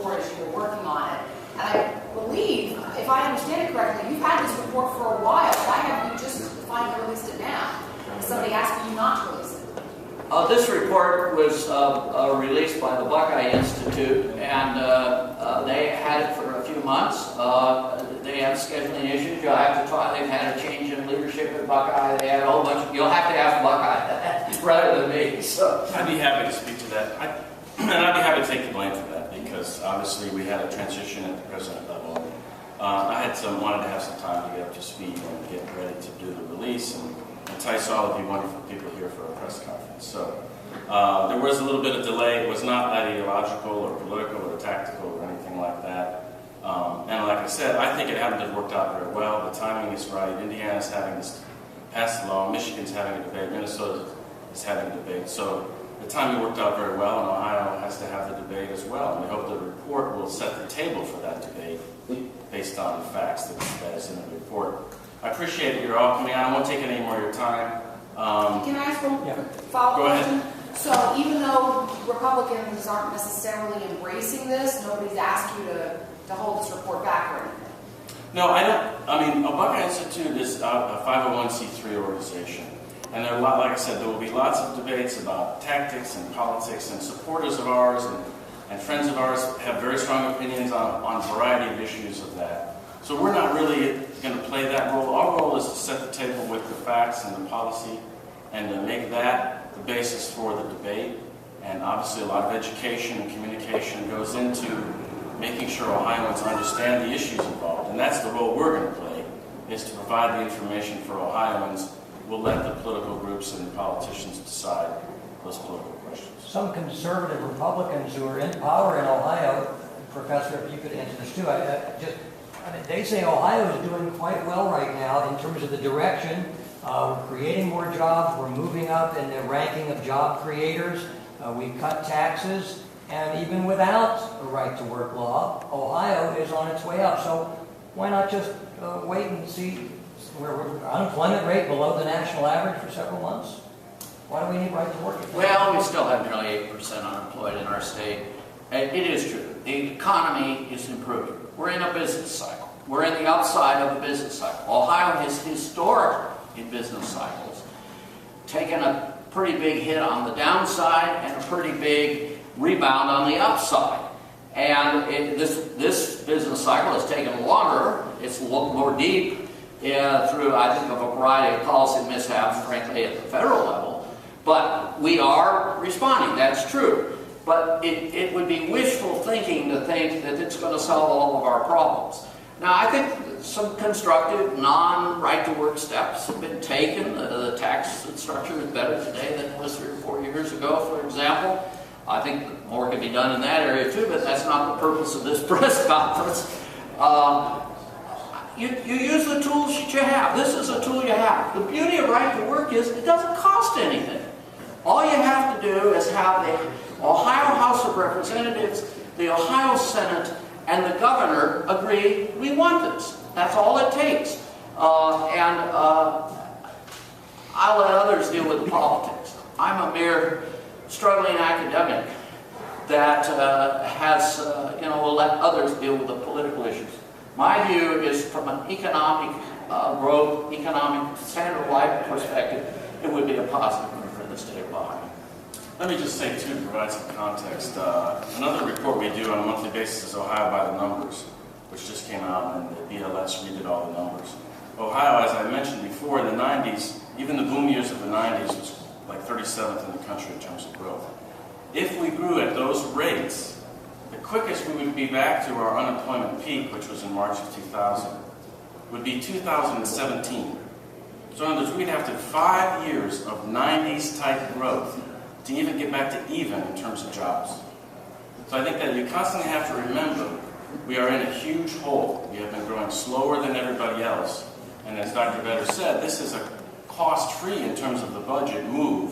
report as you were working on it. And I believe, if I understand it correctly, you've had this report for a while. Why have you just finally released it now? Is somebody asking you not to release it? This report was released by the Buckeye Institute, and they had it for a few months. They have scheduling issues. You'll have to talk. They've had a change in leadership at Buckeye. They had a whole bunch. You'll have to ask Buckeye rather than me. So I'd be happy to speak to that, and I'd be happy to take the blame for that because obviously we had a transition at the president level. I wanted to have some time to get up to speed and get ready to do the release and entice all of you wonderful people here for a press conference. So there was a little bit of delay. It was not ideological or political or tactical or anything like that. And like I said, I think it happened to have worked out very well. The timing is right. Indiana's having this pass law. Michigan's having a debate. Minnesota is having a debate. So the timing worked out very well, and Ohio has to have the debate as well. And we hope the report will set the table for that debate based on the facts that is in the report. I appreciate you're all coming out. I won't take any more of your time. Can I ask one follow-up question? Go ahead. So even though Republicans aren't necessarily embracing this, nobody's asked you to hold this report back or anything? No, I don't. I mean, Buckeye Institute is a 501c3 organization. And there are like I said, there will be lots of debates about tactics and politics, and supporters of ours and friends of ours have very strong opinions on a variety of issues of that. So we're not really going to play that role. Our role is to set the table with the facts and the policy and to make that the basis for the debate. And obviously a lot of education and communication goes into making sure Ohioans understand the issues involved. And that's the role we're going to play, is to provide the information for Ohioans. We'll let the political groups and the politicians decide those political questions. Some conservative Republicans who are in power in Ohio, Professor, if you could answer this too, I mean, they say Ohio is doing quite well right now in terms of the direction. We're creating more jobs. We're moving up in the ranking of job creators. We cut taxes. And even without a right-to-work law, Ohio is on its way up. So why not just wait and see where unemployment rate below the national average for several months? Why do we need right-to-work? well, we still have nearly 8% unemployed in our state. It is true. The economy is improving. We're in a business cycle. We're in the upside of a business cycle. Ohio has historically, in business cycles, taken a pretty big hit on the downside and a pretty big rebound on the upside. And this business cycle has taken longer. It's more deep through, I think, of a variety of policy mishaps, frankly, at the federal level. But we are responding. That's true. But it would be wishful thinking to think that it's going to solve all of our problems. Now, I think some constructive, non-right-to-work steps have been taken. The tax structure is better today than it was 3 or 4 years ago, for example. I think more can be done in that area too, but that's not the purpose of this press conference. You use the tools that you have. This is a tool you have. The beauty of right-to-work is it doesn't cost anything. All you have to do is have the Ohio House of Representatives, the Ohio Senate, and the governor agree we want this. That's all it takes. I'll let others deal with the politics. I'm a mere struggling academic that will let others deal with the political issues. My view is from an economic growth, economic standard of life perspective, it would be a positive one for the state of Ohio. Let me just say, too, to provide some context. Another report we do on a monthly basis is Ohio by the Numbers, which just came out, and the BLS redid all the numbers. Ohio, as I mentioned before, in the 90s, even the boom years of the 90s, was like 37th in the country in terms of growth. If we grew at those rates, the quickest we would be back to our unemployment peak, which was in March of 2000, would be 2017. So in other words, we'd have to 5 years of 90s type growth to even get back to even in terms of jobs. So I think that you constantly have to remember we are in a huge hole. We have been growing slower than everybody else. And as Dr. Vedder said, this is a cost-free in terms of the budget move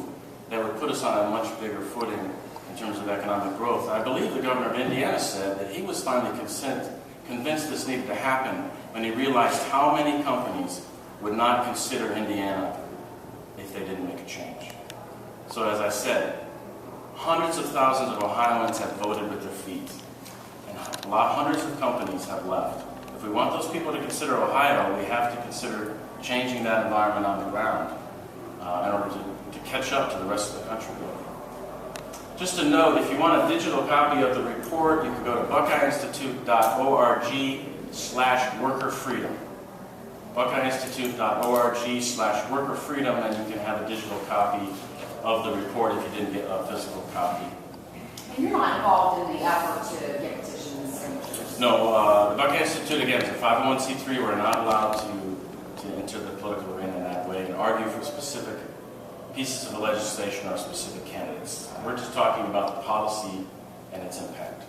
that would put us on a much bigger footing in terms of economic growth. I believe the governor of Indiana said that he was finally convinced this needed to happen when he realized how many companies would not consider Indiana if they didn't make a change. So as I said, hundreds of thousands of Ohioans have voted with their feet. And hundreds of companies have left. If we want those people to consider Ohio, we have to consider changing that environment on the ground in order to catch up to the rest of the country. Just a note, if you want a digital copy of the report, you can go to buckeyeinstitute.org/workerfreedom. buckeyeinstitute.org/workerfreedom, and you can have a digital copy of the report if you didn't get a physical copy. And you're not involved in the effort to get petitions signatures? No, the Buckeye Institute, again, is a 501c3. We're not allowed to enter the political arena in that way and argue for specific pieces of the legislation or specific candidates. We're just talking about the policy and its impact.